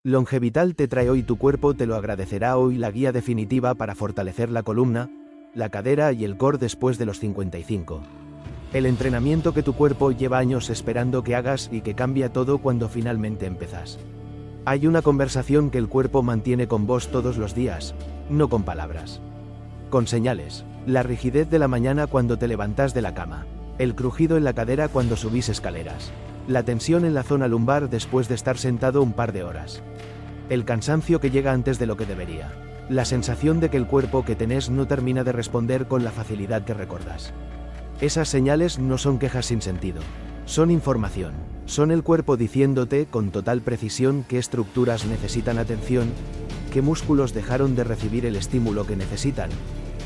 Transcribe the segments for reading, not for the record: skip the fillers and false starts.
Longevital te trae hoy Tu cuerpo te lo agradecerá hoy la guía definitiva para fortalecer la columna, la cadera y el core después de los 55. El entrenamiento que tu cuerpo lleva años esperando que hagas y que cambia todo cuando finalmente empezás. Hay una conversación que el cuerpo mantiene con vos todos los días, no con palabras. Con señales, la rigidez de la mañana cuando te levantás de la cama, el crujido en la cadera cuando subís escaleras, la tensión en la zona lumbar después de estar sentado un par de horas, el cansancio que llega antes de lo que debería, la sensación de que el cuerpo que tenés no termina de responder con la facilidad que recordás. Esas señales no son quejas sin sentido, son información, son el cuerpo diciéndote con total precisión qué estructuras necesitan atención, qué músculos dejaron de recibir el estímulo que necesitan,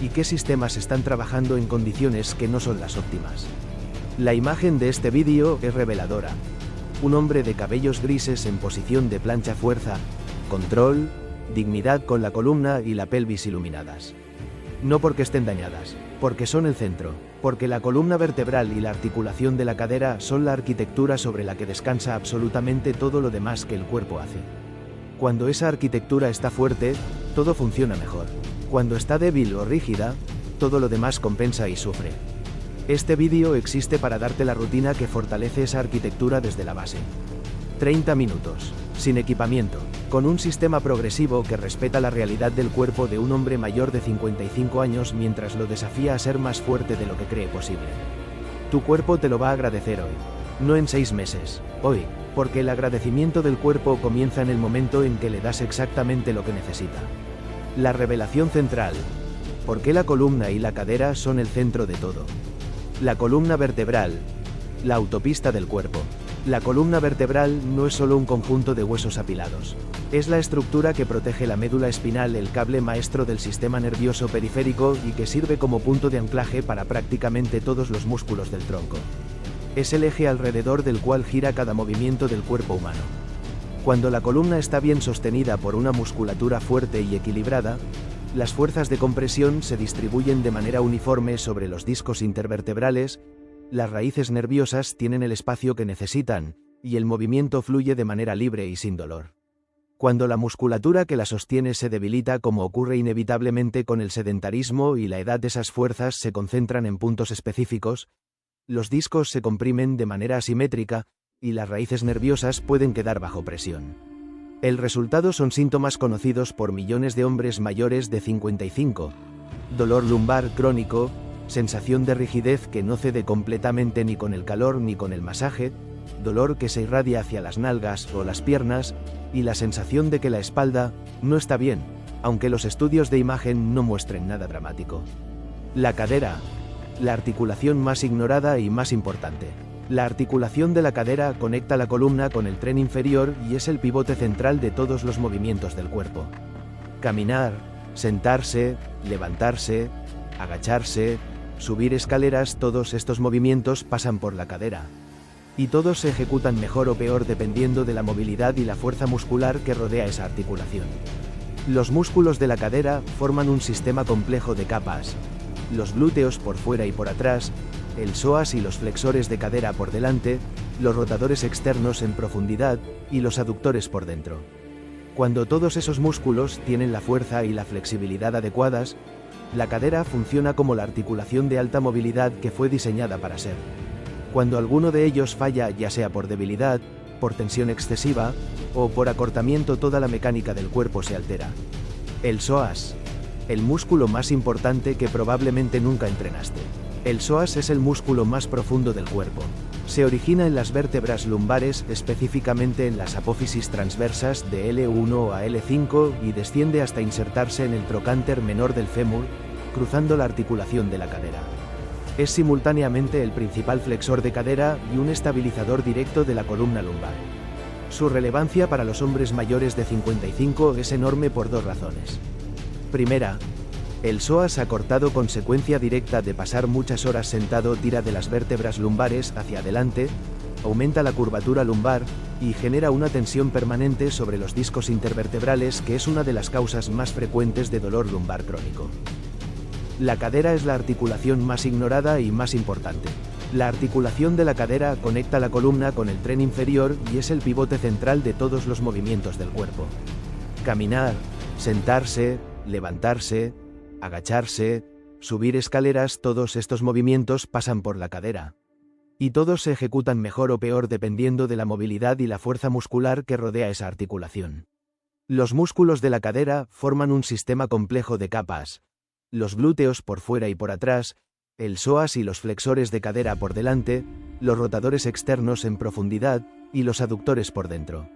y qué sistemas están trabajando en condiciones que no son las óptimas. La imagen de este vídeo es reveladora. Un hombre de cabellos grises en posición de plancha fuerza, control, dignidad con la columna y la pelvis iluminadas. No porque estén dañadas, porque son el centro, porque la columna vertebral y la articulación de la cadera son la arquitectura sobre la que descansa absolutamente todo lo demás que el cuerpo hace. Cuando esa arquitectura está fuerte, todo funciona mejor. Cuando está débil o rígida, todo lo demás compensa y sufre. Este vídeo existe para darte la rutina que fortalece esa arquitectura desde la base. 30 minutos, sin equipamiento, con un sistema progresivo que respeta la realidad del cuerpo de un hombre mayor de 55 años mientras lo desafía a ser más fuerte de lo que cree posible. Tu cuerpo te lo va a agradecer hoy, no en 6 meses, hoy, porque el agradecimiento del cuerpo comienza en el momento en que le das exactamente lo que necesita. La revelación central. ¿Por qué la columna y la cadera son el centro de todo? La columna vertebral, la autopista del cuerpo. La columna vertebral no es solo un conjunto de huesos apilados. Es la estructura que protege la médula espinal, el cable maestro del sistema nervioso periférico y que sirve como punto de anclaje para prácticamente todos los músculos del tronco. Es el eje alrededor del cual gira cada movimiento del cuerpo humano. Cuando la columna está bien sostenida por una musculatura fuerte y equilibrada, las fuerzas de compresión se distribuyen de manera uniforme sobre los discos intervertebrales, las raíces nerviosas tienen el espacio que necesitan, y el movimiento fluye de manera libre y sin dolor. Cuando la musculatura que la sostiene se debilita, como ocurre inevitablemente con el sedentarismo y la edad, esas fuerzas se concentran en puntos específicos, los discos se comprimen de manera asimétrica, y las raíces nerviosas pueden quedar bajo presión. El resultado son síntomas conocidos por millones de hombres mayores de 55. Dolor lumbar crónico, sensación de rigidez que no cede completamente ni con el calor ni con el masaje, dolor que se irradia hacia las nalgas o las piernas, y la sensación de que la espalda no está bien, aunque los estudios de imagen no muestren nada dramático. La cadera, la articulación más ignorada y más importante. La articulación de la cadera conecta la columna con el tren inferior y es el pivote central de todos los movimientos del cuerpo. Caminar, sentarse, levantarse, agacharse, subir escaleras, todos estos movimientos pasan por la cadera. Y todos se ejecutan mejor o peor dependiendo de la movilidad y la fuerza muscular que rodea esa articulación. Los músculos de la cadera forman un sistema complejo de capas. Los glúteos por fuera y por atrás, el psoas y los flexores de cadera por delante, los rotadores externos en profundidad y los aductores por dentro. Cuando todos esos músculos tienen la fuerza y la flexibilidad adecuadas, la cadera funciona como la articulación de alta movilidad que fue diseñada para ser. Cuando alguno de ellos falla, ya sea por debilidad, por tensión excesiva o por acortamiento, toda la mecánica del cuerpo se altera. El psoas, el músculo más importante que probablemente nunca entrenaste. El psoas es el músculo más profundo del cuerpo. Se origina en las vértebras lumbares, específicamente en las apófisis transversas de L1 a L5 y desciende hasta insertarse en el trocánter menor del fémur, cruzando la articulación de la cadera. Es simultáneamente el principal flexor de cadera y un estabilizador directo de la columna lumbar. Su relevancia para los hombres mayores de 55 es enorme por 2 razones. Primera, el psoas acortado, consecuencia directa de pasar muchas horas sentado, tira de las vértebras lumbares hacia adelante, aumenta la curvatura lumbar y genera una tensión permanente sobre los discos intervertebrales, que es una de las causas más frecuentes de dolor lumbar crónico. La cadera es la articulación más ignorada y más importante. La articulación de la cadera conecta la columna con el tren inferior y es el pivote central de todos los movimientos del cuerpo. Caminar, sentarse, levantarse, agacharse, subir escaleras, todos estos movimientos pasan por la cadera. Y todos se ejecutan mejor o peor dependiendo de la movilidad y la fuerza muscular que rodea esa articulación. Los músculos de la cadera forman un sistema complejo de capas: los glúteos por fuera y por atrás, el psoas y los flexores de cadera por delante, los rotadores externos en profundidad y los aductores por dentro.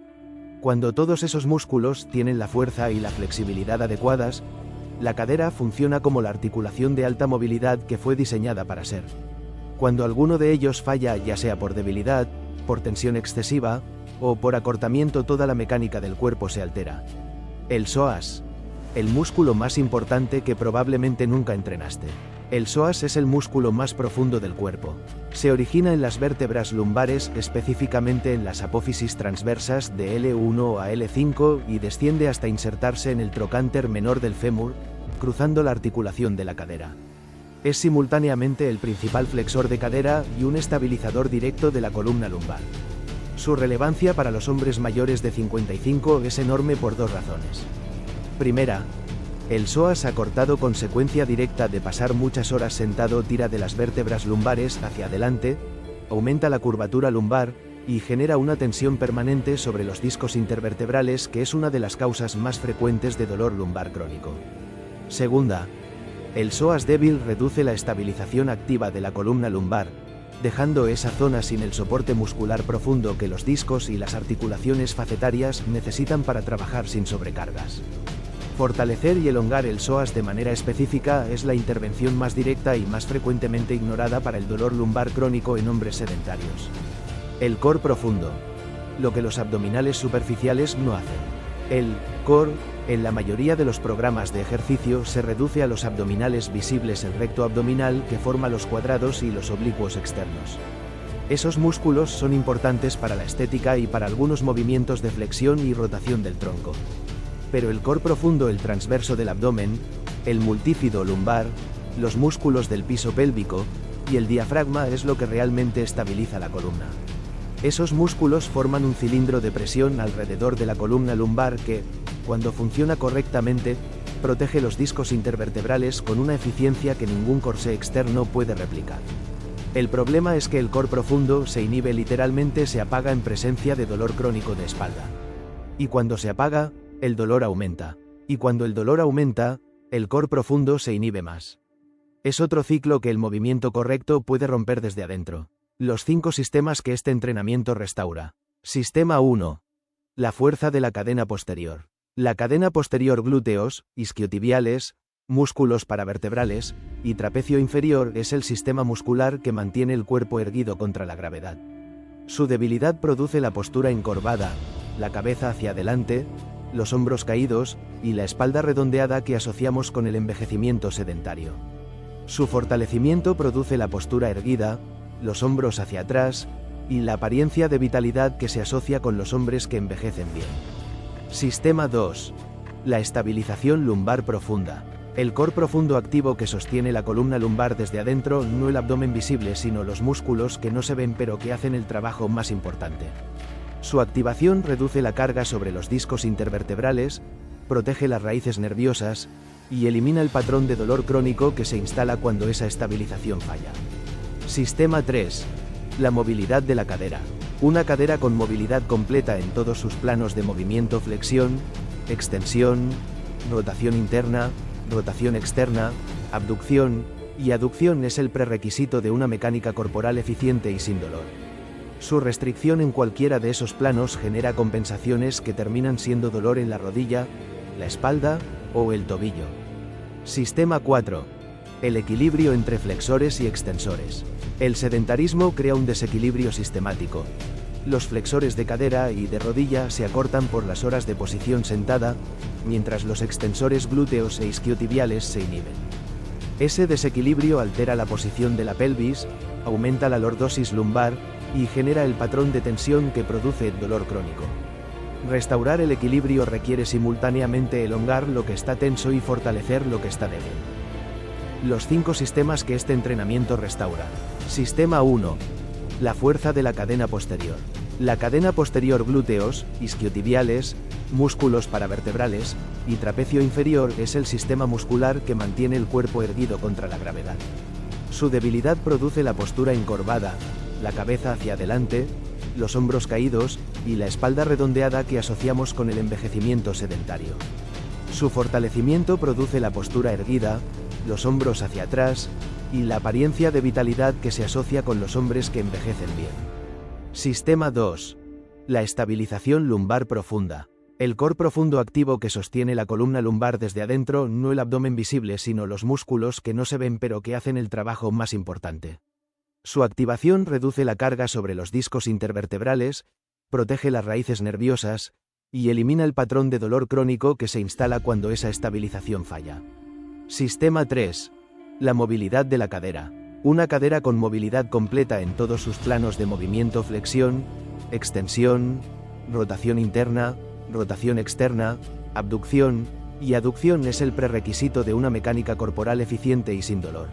Cuando todos esos músculos tienen la fuerza y la flexibilidad adecuadas, la cadera funciona como la articulación de alta movilidad que fue diseñada para ser. Cuando alguno de ellos falla, ya sea por debilidad, por tensión excesiva, o por acortamiento, toda la mecánica del cuerpo se altera. El psoas, el músculo más importante que probablemente nunca entrenaste. El psoas es el músculo más profundo del cuerpo. Se origina en las vértebras lumbares, específicamente en las apófisis transversas de L1 a L5 y desciende hasta insertarse en el trocánter menor del fémur, cruzando la articulación de la cadera. Es simultáneamente el principal flexor de cadera y un estabilizador directo de la columna lumbar. Su relevancia para los hombres mayores de 55 es enorme por dos razones. Primera, el psoas acortado, consecuencia directa de pasar muchas horas sentado, tira de las vértebras lumbares hacia adelante, aumenta la curvatura lumbar y genera una tensión permanente sobre los discos intervertebrales, que es una de las causas más frecuentes de dolor lumbar crónico. Segunda, el psoas débil reduce la estabilización activa de la columna lumbar, dejando esa zona sin el soporte muscular profundo que los discos y las articulaciones facetarias necesitan para trabajar sin sobrecargas. Fortalecer y elongar el psoas de manera específica es la intervención más directa y más frecuentemente ignorada para el dolor lumbar crónico en hombres sedentarios. El core profundo, lo que los abdominales superficiales no hacen. El core, en la mayoría de los programas de ejercicio, se reduce a los abdominales visibles, el recto abdominal que forma los cuadrados y los oblicuos externos. Esos músculos son importantes para la estética y para algunos movimientos de flexión y rotación del tronco. Pero el core profundo, el transverso del abdomen, el multífido lumbar, los músculos del piso pélvico y el diafragma es lo que realmente estabiliza la columna. Esos músculos forman un cilindro de presión alrededor de la columna lumbar que, cuando funciona correctamente, protege los discos intervertebrales con una eficiencia que ningún corsé externo puede replicar. El problema es que el core profundo se inhibe, literalmente se apaga en presencia de dolor crónico de espalda. Y cuando se apaga, el dolor aumenta. Y cuando el dolor aumenta, el core profundo se inhibe más. Es otro ciclo que el movimiento correcto puede romper desde adentro. Los 5 sistemas que este entrenamiento restaura. Sistema 1. La fuerza de la cadena posterior. La cadena posterior, glúteos, isquiotibiales, músculos paravertebrales y trapecio inferior es el sistema muscular que mantiene el cuerpo erguido contra la gravedad. Su debilidad produce la postura encorvada, la cabeza hacia adelante, los hombros caídos y la espalda redondeada que asociamos con el envejecimiento sedentario. Su fortalecimiento produce la postura erguida, los hombros hacia atrás y la apariencia de vitalidad que se asocia con los hombres que envejecen bien. Sistema 2. La estabilización lumbar profunda. El core profundo activo que sostiene la columna lumbar desde adentro, no el abdomen visible, sino los músculos que no se ven pero que hacen el trabajo más importante. Su activación reduce la carga sobre los discos intervertebrales, protege las raíces nerviosas y elimina el patrón de dolor crónico que se instala cuando esa estabilización falla. Sistema 3. La movilidad de la cadera. Una cadera con movilidad completa en todos sus planos de movimiento: flexión, extensión, rotación interna, rotación externa, abducción y aducción es el prerequisito de una mecánica corporal eficiente y sin dolor. Su restricción en cualquiera de esos planos genera compensaciones que terminan siendo dolor en la rodilla, la espalda o el tobillo. Sistema 4. El equilibrio entre flexores y extensores. El sedentarismo crea un desequilibrio sistemático. Los flexores de cadera y de rodilla se acortan por las horas de posición sentada, mientras los extensores glúteos e isquiotibiales se inhiben. Ese desequilibrio altera la posición de la pelvis, aumenta la lordosis lumbar y genera el patrón de tensión que produce el dolor crónico. Restaurar el equilibrio requiere simultáneamente elongar lo que está tenso y fortalecer lo que está débil. Los 5 sistemas que este entrenamiento restaura. Sistema 1. La fuerza de la cadena posterior. La cadena posterior, glúteos, isquiotibiales, músculos paravertebrales y trapecio inferior es el sistema muscular que mantiene el cuerpo erguido contra la gravedad. Su debilidad produce la postura encorvada, la cabeza hacia adelante, los hombros caídos y la espalda redondeada que asociamos con el envejecimiento sedentario. Su fortalecimiento produce la postura erguida, los hombros hacia atrás y la apariencia de vitalidad que se asocia con los hombres que envejecen bien. Sistema 2. La estabilización lumbar profunda. El core profundo activo que sostiene la columna lumbar desde adentro, no el abdomen visible sino los músculos que no se ven pero que hacen el trabajo más importante. Su activación reduce la carga sobre los discos intervertebrales, protege las raíces nerviosas y elimina el patrón de dolor crónico que se instala cuando esa estabilización falla. Sistema 3. La movilidad de la cadera. Una cadera con movilidad completa en todos sus planos de movimiento: flexión, extensión, rotación interna, rotación externa, abducción y aducción es el prerequisito de una mecánica corporal eficiente y sin dolor.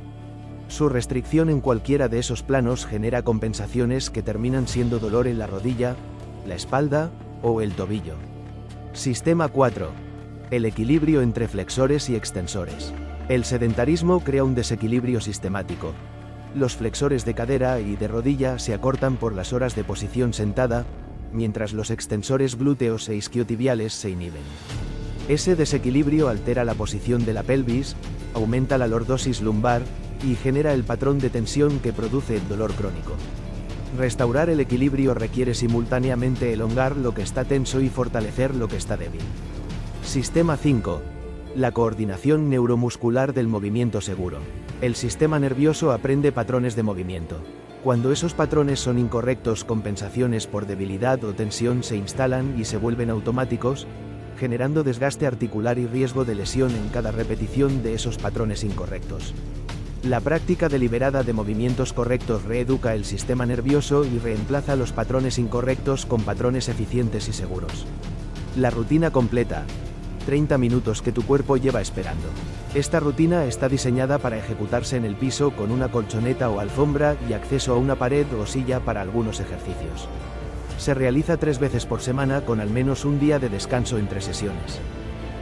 Su restricción en cualquiera de esos planos genera compensaciones que terminan siendo dolor en la rodilla, la espalda o el tobillo. Sistema 4. El equilibrio entre flexores y extensores. El sedentarismo crea un desequilibrio sistemático. Los flexores de cadera y de rodilla se acortan por las horas de posición sentada, mientras los extensores glúteos e isquiotibiales se inhiben. Ese desequilibrio altera la posición de la pelvis, aumenta la lordosis lumbar y genera el patrón de tensión que produce el dolor crónico. Restaurar el equilibrio requiere simultáneamente elongar lo que está tenso y fortalecer lo que está débil. Sistema 5. La coordinación neuromuscular del movimiento seguro. El sistema nervioso aprende patrones de movimiento. Cuando esos patrones son incorrectos, compensaciones por debilidad o tensión se instalan y se vuelven automáticos, generando desgaste articular y riesgo de lesión en cada repetición de esos patrones incorrectos. La práctica deliberada de movimientos correctos reeduca el sistema nervioso y reemplaza los patrones incorrectos con patrones eficientes y seguros. La rutina completa. 30 minutos que tu cuerpo lleva esperando. Esta rutina está diseñada para ejecutarse en el piso con una colchoneta o alfombra y acceso a una pared o silla para algunos ejercicios. Se realiza 3 veces por semana con al menos un día de descanso entre sesiones.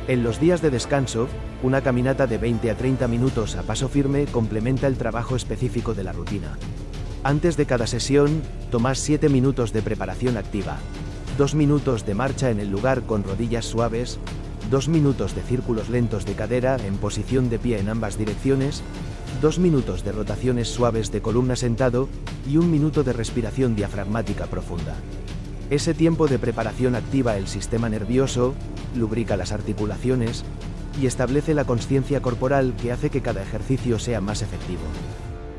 En los días de descanso, una caminata de 20 a 30 minutos a paso firme complementa el trabajo específico de la rutina. Antes de cada sesión, tomas 7 minutos de preparación activa, 2 minutos de marcha en el lugar con rodillas suaves, 2 minutos de círculos lentos de cadera en posición de pie en ambas direcciones, 2 minutos de rotaciones suaves de columna sentado y 1 minuto de respiración diafragmática profunda. Ese tiempo de preparación activa el sistema nervioso, lubrica las articulaciones y establece la consciencia corporal que hace que cada ejercicio sea más efectivo.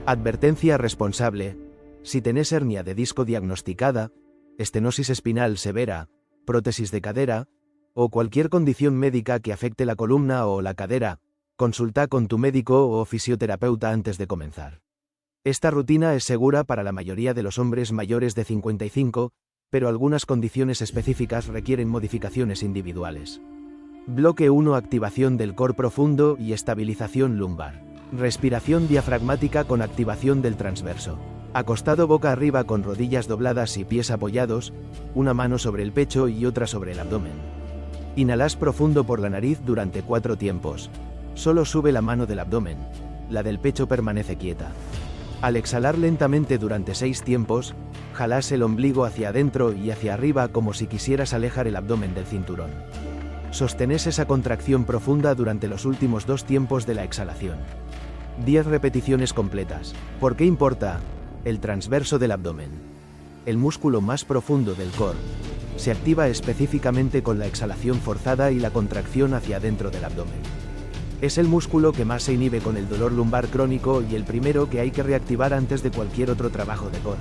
Advertencia responsable: si tenés hernia de disco diagnosticada, estenosis espinal severa, prótesis de cadera, o cualquier condición médica que afecte la columna o la cadera, consulta con tu médico o fisioterapeuta antes de comenzar. Esta rutina es segura para la mayoría de los hombres mayores de 55, pero algunas condiciones específicas requieren modificaciones individuales. Bloque 1: activación del core profundo y estabilización lumbar. Respiración diafragmática con activación del transverso. Acostado boca arriba con rodillas dobladas y pies apoyados, una mano sobre el pecho y otra sobre el abdomen. Inhalas profundo por la nariz durante 4 tiempos. Solo sube la mano del abdomen. La del pecho permanece quieta. Al exhalar lentamente durante 6 tiempos, jalás el ombligo hacia adentro y hacia arriba como si quisieras alejar el abdomen del cinturón. Sostenés esa contracción profunda durante los últimos 2 tiempos de la exhalación. 10 repeticiones completas. ¿Por qué importa? El transverso del abdomen. El músculo más profundo del core. Se activa específicamente con la exhalación forzada y la contracción hacia adentro del abdomen. Es el músculo que más se inhibe con el dolor lumbar crónico y el primero que hay que reactivar antes de cualquier otro trabajo de core.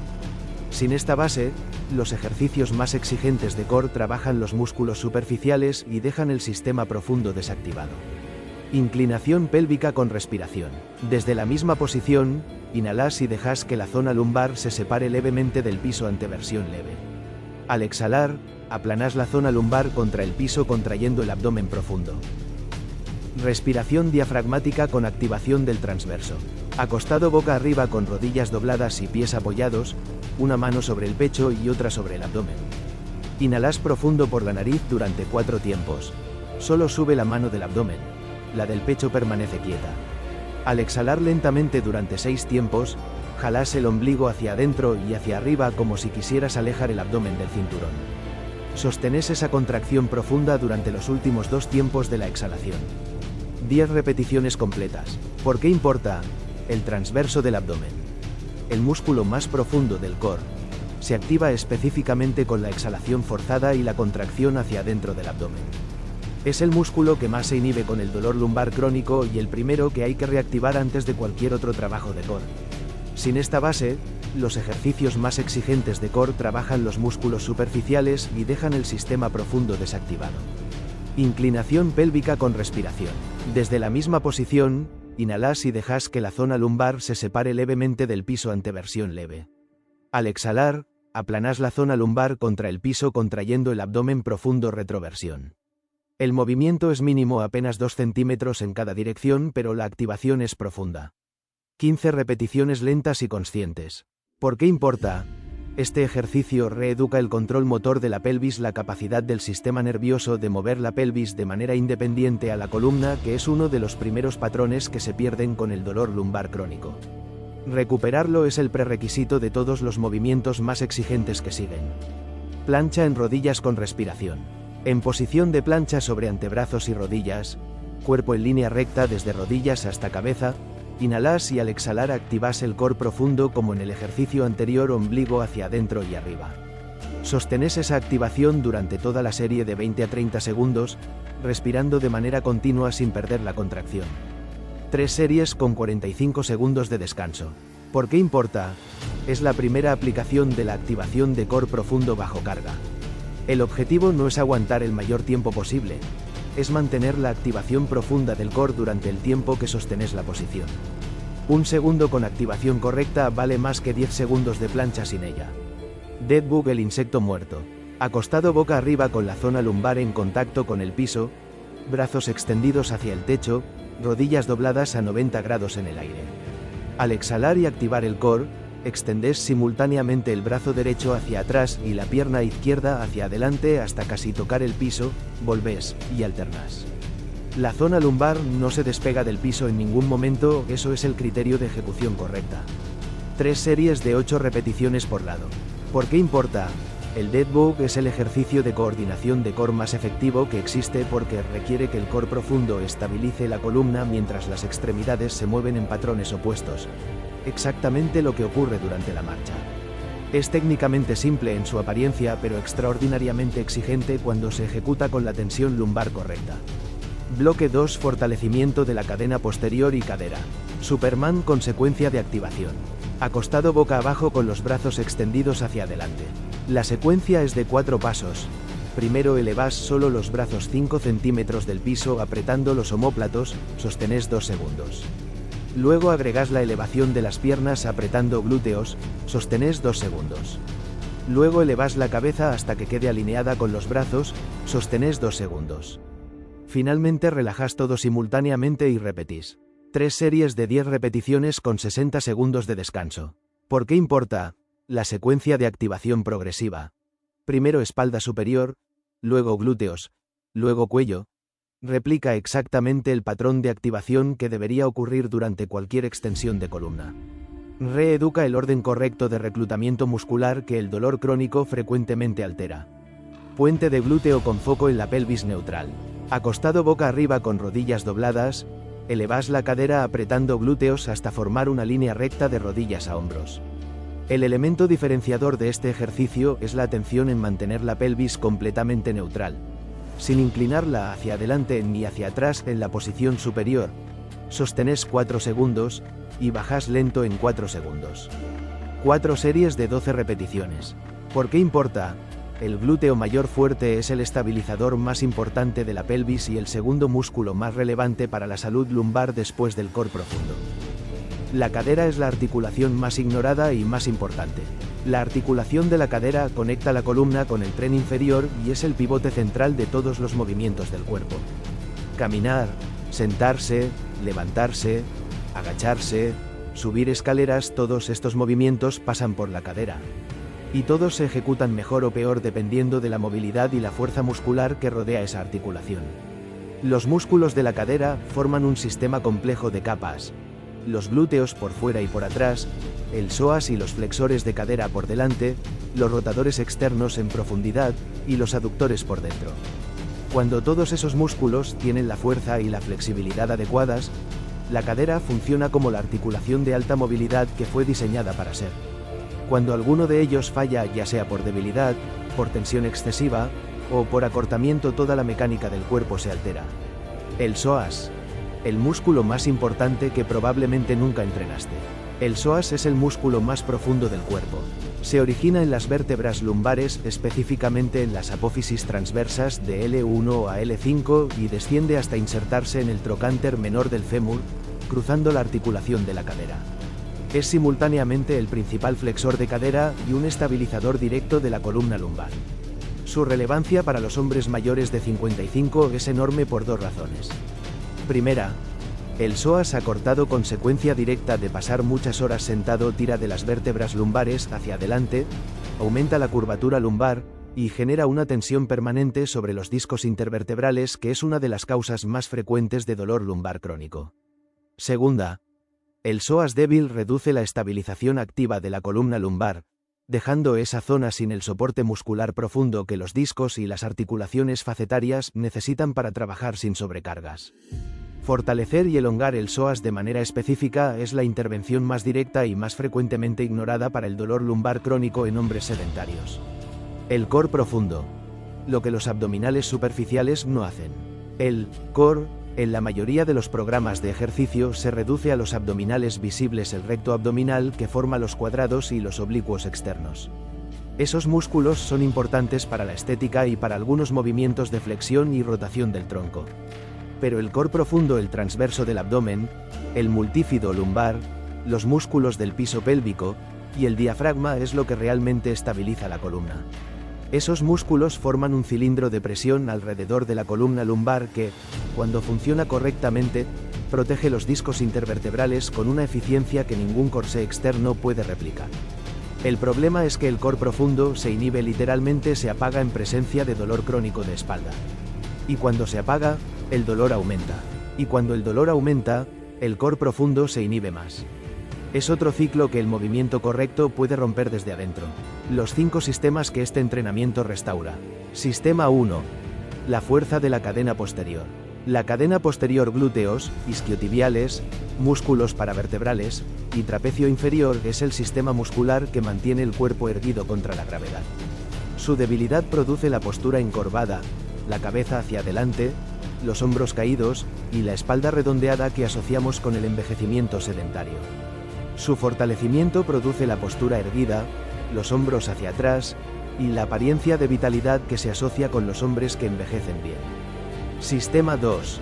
Sin esta base, los ejercicios más exigentes de core trabajan los músculos superficiales y dejan el sistema profundo desactivado. Inclinación pélvica con respiración. Desde la misma posición, inhalas y dejas que la zona lumbar se separe levemente del piso ante versión leve. Al exhalar, aplanás la zona lumbar contra el piso contrayendo el abdomen profundo. Respiración diafragmática con activación del transverso. Acostado boca arriba con rodillas dobladas y pies apoyados, una mano sobre el pecho y otra sobre el abdomen. Inhalas profundo por la nariz durante 4 tiempos. Solo sube la mano del abdomen. La del pecho permanece quieta. Al exhalar lentamente durante 6 tiempos, jalas el ombligo hacia adentro y hacia arriba como si quisieras alejar el abdomen del cinturón. Sostenés esa contracción profunda durante los últimos 2 tiempos de la exhalación. 10 repeticiones completas. ¿Por qué importa? El transverso del abdomen. El músculo más profundo del core. Se activa específicamente con la exhalación forzada y la contracción hacia adentro del abdomen. Es el músculo que más se inhibe con el dolor lumbar crónico y el primero que hay que reactivar antes de cualquier otro trabajo de core. Sin esta base, los ejercicios más exigentes de core trabajan los músculos superficiales y dejan el sistema profundo desactivado. Inclinación pélvica con respiración. Desde la misma posición, inhalas y dejas que la zona lumbar se separe levemente del piso ante versión leve. Al exhalar, aplanas la zona lumbar contra el piso contrayendo el abdomen profundo retroversión. El movimiento es mínimo, apenas 2 centímetros en cada dirección, pero la activación es profunda. 15 repeticiones lentas y conscientes. ¿Por qué importa? Este ejercicio reeduca el control motor de la pelvis, la capacidad del sistema nervioso de mover la pelvis de manera independiente a la columna, que es uno de los primeros patrones que se pierden con el dolor lumbar crónico. Recuperarlo es el prerequisito de todos los movimientos más exigentes que siguen. Plancha en rodillas con respiración. En posición de plancha sobre antebrazos y rodillas, cuerpo en línea recta desde rodillas hasta cabeza, inhalas y al exhalar activas el core profundo como en el ejercicio anterior, ombligo hacia adentro y arriba. Sostenés esa activación durante toda la serie de 20 a 30 segundos, respirando de manera continua sin perder la contracción. 3 series con 45 segundos de descanso. ¿Por qué importa? Es la primera aplicación de la activación de core profundo bajo carga. El objetivo no es aguantar el mayor tiempo posible, es mantener la activación profunda del core durante el tiempo que sostenés la posición. 1 segundo con activación correcta vale más que 10 segundos de plancha sin ella. Deadbug, el insecto muerto. Acostado boca arriba con la zona lumbar en contacto con el piso, brazos extendidos hacia el techo, rodillas dobladas a 90 grados en el aire. Al exhalar y activar el core, extendés simultáneamente el brazo derecho hacia atrás y la pierna izquierda hacia adelante hasta casi tocar el piso, volvés y alternás. La zona lumbar no se despega del piso en ningún momento, eso es el criterio de ejecución correcta. 3 series de 8 repeticiones por lado. ¿Por qué importa? El deadbug es el ejercicio de coordinación de core más efectivo que existe porque requiere que el core profundo estabilice la columna mientras las extremidades se mueven en patrones opuestos. Exactamente lo que ocurre durante la marcha. Es técnicamente simple en su apariencia, pero extraordinariamente exigente cuando se ejecuta con la tensión lumbar correcta. Bloque 2. Fortalecimiento de la cadena posterior y cadera. Superman con secuencia de activación. Acostado boca abajo con los brazos extendidos hacia adelante. La secuencia es de 4 pasos. Primero elevás solo los brazos 5 centímetros del piso apretando los omóplatos, sostenés 2 segundos. Luego agregás la elevación de las piernas apretando glúteos, sostenés 2 segundos. Luego elevás la cabeza hasta que quede alineada con los brazos, sostenés 2 segundos. Finalmente relajás todo simultáneamente y repetís. 3 series de 10 repeticiones con 60 segundos de descanso. ¿Por qué importa? La secuencia de activación progresiva. Primero espalda superior, luego glúteos, luego cuello. Replica exactamente el patrón de activación que debería ocurrir durante cualquier extensión de columna. Reeduca el orden correcto de reclutamiento muscular que el dolor crónico frecuentemente altera. Puente de glúteo con foco en la pelvis neutral. Acostado boca arriba con rodillas dobladas, elevás la cadera apretando glúteos hasta formar una línea recta de rodillas a hombros. El elemento diferenciador de este ejercicio es la atención en mantener la pelvis completamente neutral, sin inclinarla hacia adelante ni hacia atrás en la posición superior. Sostenés 4 segundos, y bajás lento en 4 segundos. 4 series de 12 repeticiones. ¿Por qué importa? El glúteo mayor fuerte es el estabilizador más importante de la pelvis y el segundo músculo más relevante para la salud lumbar después del core profundo. La cadera es la articulación más ignorada y más importante. La articulación de la cadera conecta la columna con el tren inferior y es el pivote central de todos los movimientos del cuerpo. Caminar, sentarse, levantarse, agacharse, subir escaleras, todos estos movimientos pasan por la cadera. Y todos se ejecutan mejor o peor dependiendo de la movilidad y la fuerza muscular que rodea esa articulación. Los músculos de la cadera forman un sistema complejo de capas. Los glúteos por fuera y por atrás, el psoas y los flexores de cadera por delante, los rotadores externos en profundidad y los aductores por dentro. Cuando todos esos músculos tienen la fuerza y la flexibilidad adecuadas, la cadera funciona como la articulación de alta movilidad que fue diseñada para ser. Cuando alguno de ellos falla, ya sea por debilidad, por tensión excesiva, o por acortamiento, toda la mecánica del cuerpo se altera. El psoas. El músculo más importante que probablemente nunca entrenaste. El psoas es el músculo más profundo del cuerpo. Se origina en las vértebras lumbares, específicamente en las apófisis transversas de L1 a L5 y desciende hasta insertarse en el trocánter menor del fémur, cruzando la articulación de la cadera. Es simultáneamente el principal flexor de cadera y un estabilizador directo de la columna lumbar. Su relevancia para los hombres mayores de 55 es enorme por dos razones. Primera, el psoas acortado, consecuencia directa de pasar muchas horas sentado, tira de las vértebras lumbares hacia adelante, aumenta la curvatura lumbar y genera una tensión permanente sobre los discos intervertebrales, que es una de las causas más frecuentes de dolor lumbar crónico. Segunda, el psoas débil reduce la estabilización activa de la columna lumbar, dejando esa zona sin el soporte muscular profundo que los discos y las articulaciones facetarias necesitan para trabajar sin sobrecargas. Fortalecer y elongar el psoas de manera específica es la intervención más directa y más frecuentemente ignorada para el dolor lumbar crónico en hombres sedentarios. El core profundo. Lo que los abdominales superficiales no hacen. El core, en la mayoría de los programas de ejercicio, se reduce a los abdominales visibles, el recto abdominal que forma los cuadrados y los oblicuos externos. Esos músculos son importantes para la estética y para algunos movimientos de flexión y rotación del tronco. Pero el core profundo, el transverso del abdomen, el multífido lumbar, los músculos del piso pélvico y el diafragma es lo que realmente estabiliza la columna. Esos músculos forman un cilindro de presión alrededor de la columna lumbar que, cuando funciona correctamente, protege los discos intervertebrales con una eficiencia que ningún corsé externo puede replicar. El problema es que el core profundo se inhibe, literalmente se apaga en presencia de dolor crónico de espalda. Y cuando se apaga, el dolor aumenta. Y cuando el dolor aumenta, el core profundo se inhibe más. Es otro ciclo que el movimiento correcto puede romper desde adentro. Los 5 sistemas que este entrenamiento restaura. Sistema 1. La fuerza de la cadena posterior. La cadena posterior, glúteos, isquiotibiales, músculos paravertebrales y trapecio inferior es el sistema muscular que mantiene el cuerpo erguido contra la gravedad. Su debilidad produce la postura encorvada, la cabeza hacia adelante, los hombros caídos y la espalda redondeada que asociamos con el envejecimiento sedentario. Su fortalecimiento produce la postura erguida, los hombros hacia atrás y la apariencia de vitalidad que se asocia con los hombres que envejecen bien. Sistema 2.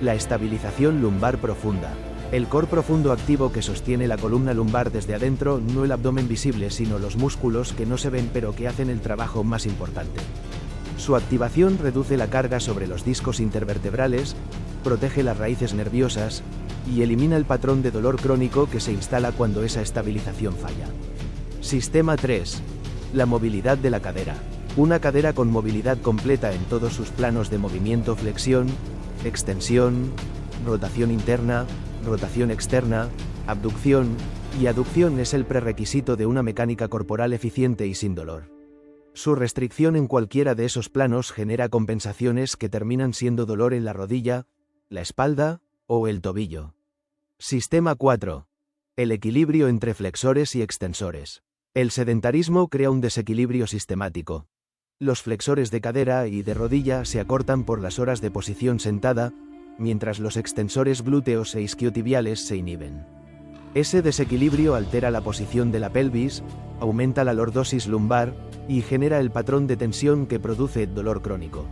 La estabilización lumbar profunda. El core profundo activo que sostiene la columna lumbar desde adentro, no el abdomen visible, sino los músculos que no se ven pero que hacen el trabajo más importante. Su activación reduce la carga sobre los discos intervertebrales, protege las raíces nerviosas y elimina el patrón de dolor crónico que se instala cuando esa estabilización falla. Sistema 3. La movilidad de la cadera. Una cadera con movilidad completa en todos sus planos de movimiento: flexión, extensión, rotación interna, rotación externa, abducción y aducción es el prerequisito de una mecánica corporal eficiente y sin dolor. Su restricción en cualquiera de esos planos genera compensaciones que terminan siendo dolor en la rodilla, la espalda o el tobillo. Sistema 4. El equilibrio entre flexores y extensores. El sedentarismo crea un desequilibrio sistemático. Los flexores de cadera y de rodilla se acortan por las horas de posición sentada, mientras los extensores glúteos e isquiotibiales se inhiben. Ese desequilibrio altera la posición de la pelvis, aumenta la lordosis lumbar y genera el patrón de tensión que produce dolor crónico.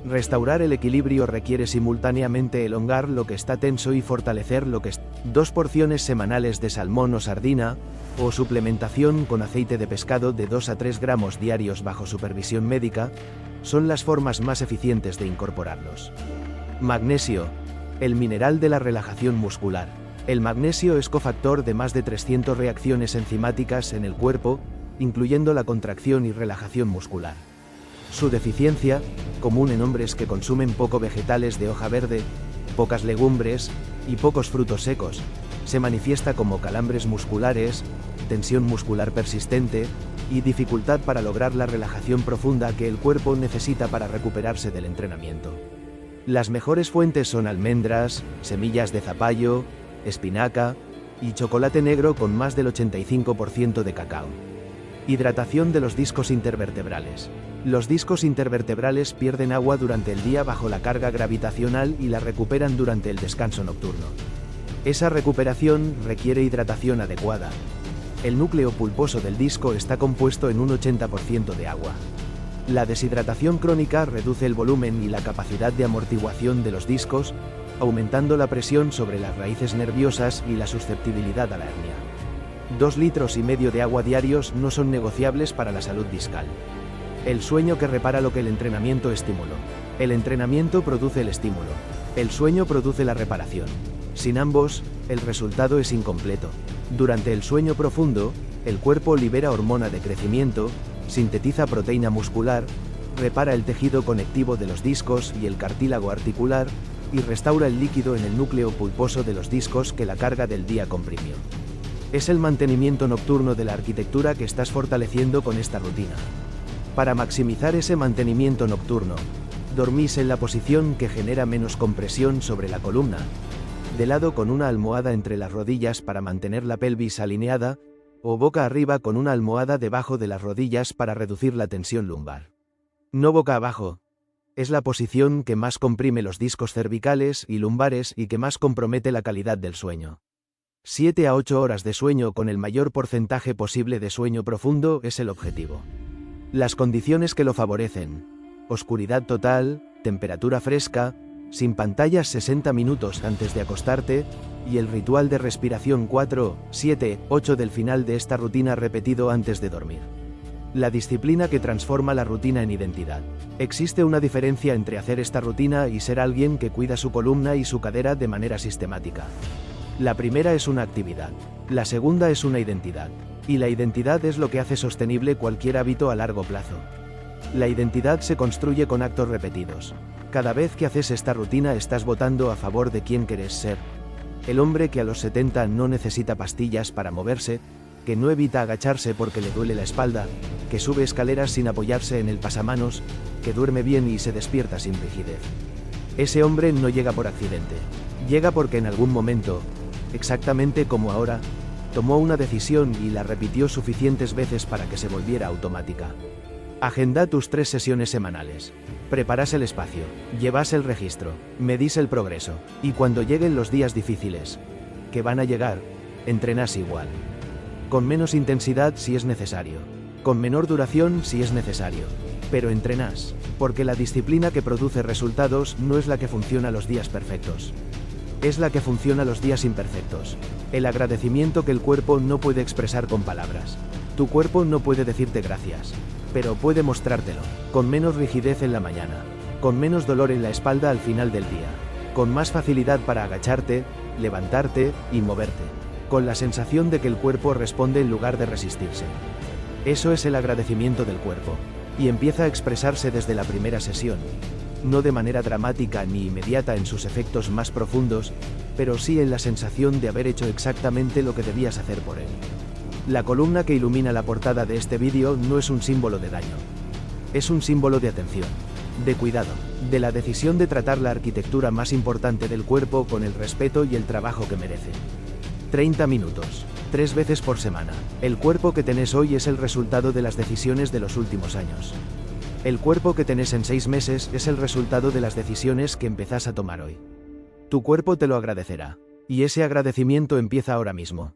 Restaurar el equilibrio requiere simultáneamente elongar lo que está tenso y fortalecer lo que está. 2 porciones semanales de salmón o sardina, o suplementación con aceite de pescado de 2 a 3 gramos diarios bajo supervisión médica, son las formas más eficientes de incorporarlos. Magnesio, el mineral de la relajación muscular. El magnesio es cofactor de más de 300 reacciones enzimáticas en el cuerpo, incluyendo la contracción y relajación muscular. Su deficiencia, común en hombres que consumen poco vegetales de hoja verde, pocas legumbres y pocos frutos secos, se manifiesta como calambres musculares, tensión muscular persistente y dificultad para lograr la relajación profunda que el cuerpo necesita para recuperarse del entrenamiento. Las mejores fuentes son almendras, semillas de zapallo, espinaca y chocolate negro con más del 85% de cacao. Hidratación de los discos intervertebrales. Los discos intervertebrales pierden agua durante el día bajo la carga gravitacional y la recuperan durante el descanso nocturno. Esa recuperación requiere hidratación adecuada. El núcleo pulposo del disco está compuesto en un 80% de agua. La deshidratación crónica reduce el volumen y la capacidad de amortiguación de los discos, aumentando la presión sobre las raíces nerviosas y la susceptibilidad a la hernia. 2,5 litros de agua diarios no son negociables para la salud discal. El sueño que repara lo que el entrenamiento estimuló. El entrenamiento produce el estímulo. El sueño produce la reparación. Sin ambos, el resultado es incompleto. Durante el sueño profundo, el cuerpo libera hormona de crecimiento, sintetiza proteína muscular, repara el tejido conectivo de los discos y el cartílago articular, y restaura el líquido en el núcleo pulposo de los discos que la carga del día comprimió. Es el mantenimiento nocturno de la arquitectura que estás fortaleciendo con esta rutina. Para maximizar ese mantenimiento nocturno, dormís en la posición que genera menos compresión sobre la columna, de lado con una almohada entre las rodillas para mantener la pelvis alineada, o boca arriba con una almohada debajo de las rodillas para reducir la tensión lumbar. No boca abajo. Es la posición que más comprime los discos cervicales y lumbares y que más compromete la calidad del sueño. 7 a 8 horas de sueño con el mayor porcentaje posible de sueño profundo es el objetivo. Las condiciones que lo favorecen: oscuridad total, temperatura fresca, sin pantallas 60 minutos antes de acostarte, y el ritual de respiración 4, 7, 8 del final de esta rutina repetido antes de dormir. La disciplina que transforma la rutina en identidad. Existe una diferencia entre hacer esta rutina y ser alguien que cuida su columna y su cadera de manera sistemática. La primera es una actividad. La segunda es una identidad. Y la identidad es lo que hace sostenible cualquier hábito a largo plazo. La identidad se construye con actos repetidos. Cada vez que haces esta rutina estás votando a favor de quién quieres ser. El hombre que a los 70 no necesita pastillas para moverse, que no evita agacharse porque le duele la espalda, que sube escaleras sin apoyarse en el pasamanos, que duerme bien y se despierta sin rigidez. Ese hombre no llega por accidente. Llega porque en algún momento, exactamente como ahora, tomó una decisión y la repitió suficientes veces para que se volviera automática. Agenda tus 3 sesiones semanales. Preparás el espacio, llevas el registro, medís el progreso, y cuando lleguen los días difíciles, que van a llegar, entrenás igual. Con menos intensidad si es necesario, con menor duración si es necesario, pero entrenás, porque la disciplina que produce resultados no es la que funciona los días perfectos. Es la que funciona los días imperfectos. El agradecimiento que el cuerpo no puede expresar con palabras. Tu cuerpo no puede decirte gracias, pero puede mostrártelo, con menos rigidez en la mañana, con menos dolor en la espalda al final del día, con más facilidad para agacharte, levantarte y moverte, con la sensación de que el cuerpo responde en lugar de resistirse. Eso es el agradecimiento del cuerpo, y empieza a expresarse desde la primera sesión. No de manera dramática ni inmediata en sus efectos más profundos, pero sí en la sensación de haber hecho exactamente lo que debías hacer por él. La columna que ilumina la portada de este vídeo no es un símbolo de daño. Es un símbolo de atención, de cuidado, de la decisión de tratar la arquitectura más importante del cuerpo con el respeto y el trabajo que merece. 30 minutos, 3 veces por semana. El cuerpo que tenés hoy es el resultado de las decisiones de los últimos años. El cuerpo que tenés en 6 meses es el resultado de las decisiones que empezás a tomar hoy. Tu cuerpo te lo agradecerá. Y ese agradecimiento empieza ahora mismo.